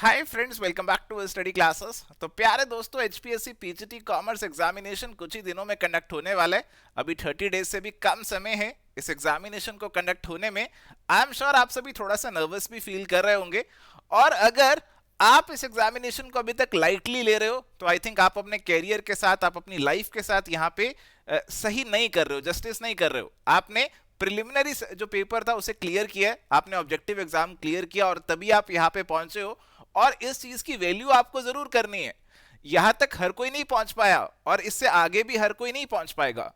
Hi friends, welcome back to study classes. तो प्यारे दोस्तों, एचपीएससी पीजीटी कॉमर्स एग्जामिनेशन कुछ ही दिनों में कंडक्ट होने वाला है। अभी 30 डेज से भी कम समय है इस एग्जामिनेशन को कंडक्ट होने में। आई एम श्योर आप सभी थोड़ा सा नर्वस भी फील कर रहे होंगे, और अगर आप इस एग्जामिनेशन को अभी तक लाइटली ले रहे हो तो आई थिंक आप अपने कैरियर के साथ, आप अपनी लाइफ के साथ यहाँ पे सही नहीं कर रहे हो, जस्टिस नहीं कर रहे हो। आपने प्रिलिमिनरी जो पेपर था उसे क्लियर किया है, आपने ऑब्जेक्टिव एग्जाम क्लियर किया और तभी आप यहाँ पे पहुंचे हो। और इस चीज की वैल्यू आपको जरूर करनी है। यहां तक हर कोई नहीं पहुंच पाया और इससे आगे भी हर कोई नहीं पहुंच पाएगा।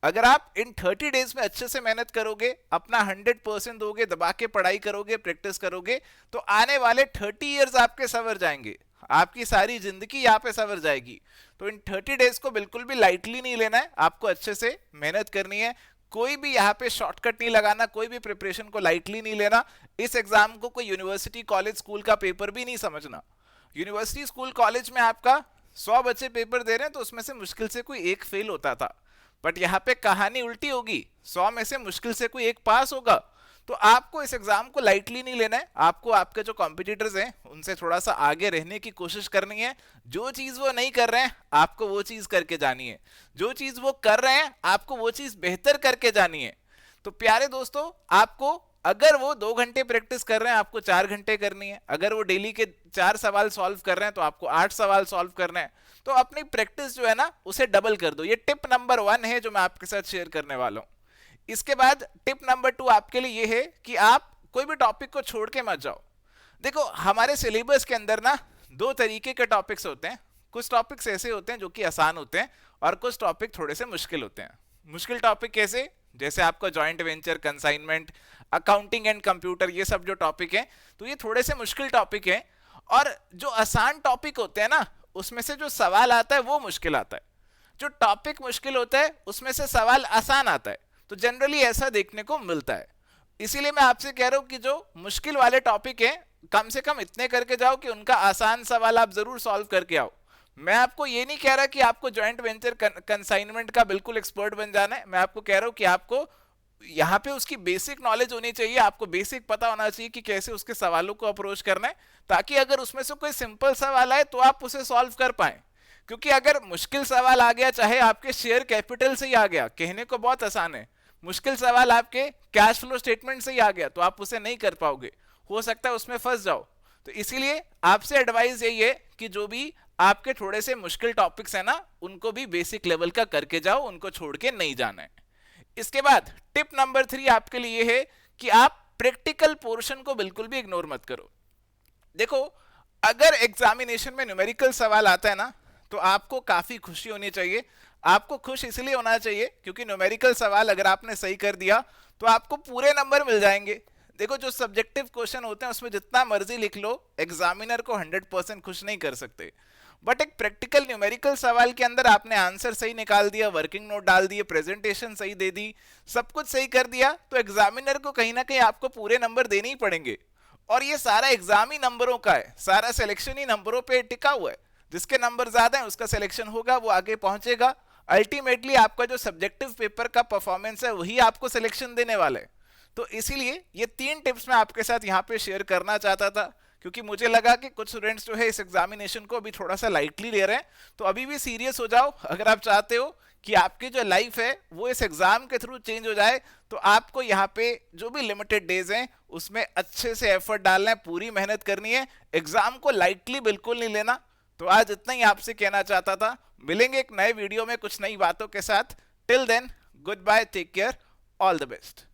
अगर आप इन 30 डेज में अच्छे से मेहनत करोगे, अपना 100% दोगे, दबा के पढ़ाई करोगे, प्रैक्टिस करोगे, तो आने वाले 30 इयर्स आपके सवर जाएंगे। आपकी सारी जिंदगी यहाँ पे सवर जाएगी। तो इन 30 डेज को बिल्कुल भी लाइटली नहीं लेना है, आपको अच्छे से मेहनत करनी है। कोई भी यहाँ पे शॉर्टकट नहीं लगाना, कोई भी प्रिपरेशन को लाइटली नहीं लेना। इस एग्जाम को कोई यूनिवर्सिटी कॉलेज स्कूल का पेपर भी नहीं समझना। यूनिवर्सिटी स्कूल कॉलेज में आपका 100 बच्चे पेपर दे रहे हैं तो उसमें से मुश्किल से कोई एक फेल होता था, बट यहाँ पे कहानी उल्टी होगी, 100 में से मुश्किल से कोई एक पास होगा। तो आपको इस एग्जाम को लाइटली नहीं लेना है। आपको आपके जो कॉम्पिटिटर्स हैं उनसे थोड़ा सा आगे रहने की कोशिश करनी है। जो चीज वो नहीं कर रहे हैं आपको वो चीज करके जानी है, जो चीज वो कर रहे हैं आपको वो चीज बेहतर करके जानी है। तो प्यारे दोस्तों, आपको अगर वो 2 घंटे प्रैक्टिस कर रहे हैं आपको 4 घंटे करनी है। अगर वो डेली के 4 सवाल सॉल्व कर रहे हैं तो आपको 8 सवाल सॉल्व करने हैं। तो अपनी प्रैक्टिस जो है ना उसे डबल कर दो। ये टिप नंबर 1 है जो मैं आपके साथ शेयर करने वाला हूं। इसके बाद टिप नंबर 2 आपके लिए ये है कि आप कोई भी टॉपिक को छोड़ के मत जाओ। देखो, हमारे सिलेबस के अंदर ना 2 तरीके के टॉपिक्स होते हैं। कुछ टॉपिक्स ऐसे होते हैं जो कि आसान होते हैं और कुछ टॉपिक थोड़े से मुश्किल होते हैं। मुश्किल टॉपिक कैसे? जैसे आपका joint venture, consignment, accounting and computer, ये सब जो टॉपिक है तो ये थोड़े से मुश्किल टॉपिक है। और जो आसान टॉपिक होते हैं ना उसमें से जो सवाल आता है वो मुश्किल आता है। जो टॉपिक मुश्किल होता है उसमें से सवाल आसान आता है। तो जनरली ऐसा देखने को मिलता है। इसीलिए मैं आपसे कह रहा हूं कि जो मुश्किल वाले टॉपिक है कम से कम इतने करके जाओ कि उनका आसान सवाल आप जरूर सॉल्व करके आओ। मैं आपको ये नहीं कह रहा कि आपको जॉइंट वेंचर कंसाइनमेंट का बिल्कुल एक्सपर्ट बन जाना है। मैं आपको कह रहा हूं कि आपको यहाँ पे उसकी बेसिक नॉलेज होनी चाहिए। आपको बेसिक पता होना चाहिए कि कैसे उसके सवालों को अप्रोच करना है, ताकि अगर उसमें से कोई सिंपल सवाल आए तो आप उसे सॉल्व कर पाए। क्योंकि अगर मुश्किल सवाल आ गया, चाहे आपके शेयर कैपिटल से ही आ गया, कहने को बहुत आसान है, मुश्किल सवाल आपके कैश फ्लो स्टेटमेंट से ही आ गया तो आप उसे नहीं कर पाओगे, हो सकता है उसमें फंस जाओ। तो इसीलिए आपसे एडवाइस यही है कि जो भी आपके थोड़े से मुश्किल टॉपिक्स है ना उनको भी बेसिक लेवल का करके जाओ, उनको छोड़ के नहीं जाना है। इसके बाद टिप नंबर 3 आपके लिए है कि आप प्रैक्टिकल पोर्शन को बिल्कुल भी इग्नोर मत करो। देखो, अगर एग्जामिनेशन में न्यूमेरिकल सवाल आता है ना तो आपको काफी खुशी होनी चाहिए। आपको खुश इसलिए होना चाहिए क्योंकि न्यूमेरिकल सवाल अगर आपने सही कर दिया तो आपको पूरे नंबर मिल जाएंगे। देखो, जो सब्जेक्टिव क्वेश्चन होते हैं उसमें जितना मर्जी लिख लो, एग्जामिनर को 100% खुश नहीं कर सकते। बट एक प्रैक्टिकल न्यूमेरिकल सवाल के अंदर आपने आंसर सही निकाल दिया, वर्किंग नोट डाल दिए, प्रेजेंटेशन सही दे दी, सब कुछ सही कर दिया, तो एग्जामिनर को कहीं ना कहीं आपको पूरे नंबर देने ही पड़ेंगे। और ये सारा एग्जाम ही नंबरों का है, सारा सिलेक्शन ही नंबरों पे टिका हुआ है। जिसके नंबर ज्यादा है उसका सिलेक्शन होगा, वो आगे पहुंचेगा। अल्टीमेटली आपका जो सब्जेक्टिव पेपर का परफॉर्मेंस है वही आपको सिलेक्शन देने वाला है। तो इसीलिए ये 3 टिप्स मैं आपके साथ यहाँ पे शेयर करना चाहता था, क्योंकि मुझे लगा कि कुछ स्टूडेंट्स जो है इस एग्जामिनेशन को अभी थोड़ा सा लाइटली ले रहे हैं। तो अभी भी सीरियस हो जाओ। अगर आप चाहते हो कि आपकी जो लाइफ है वो इस एग्जाम के थ्रू चेंज हो जाए तो आपको यहाँ पे जो भी लिमिटेड डेज हैं उसमें अच्छे से एफर्ट डालना है, पूरी मेहनत करनी है। एग्जाम को लाइटली बिल्कुल नहीं लेना। तो आज इतना ही आपसे कहना चाहता था। मिलेंगे एक नए वीडियो में कुछ नई बातों के साथ। Till then, goodbye, take care, all the best.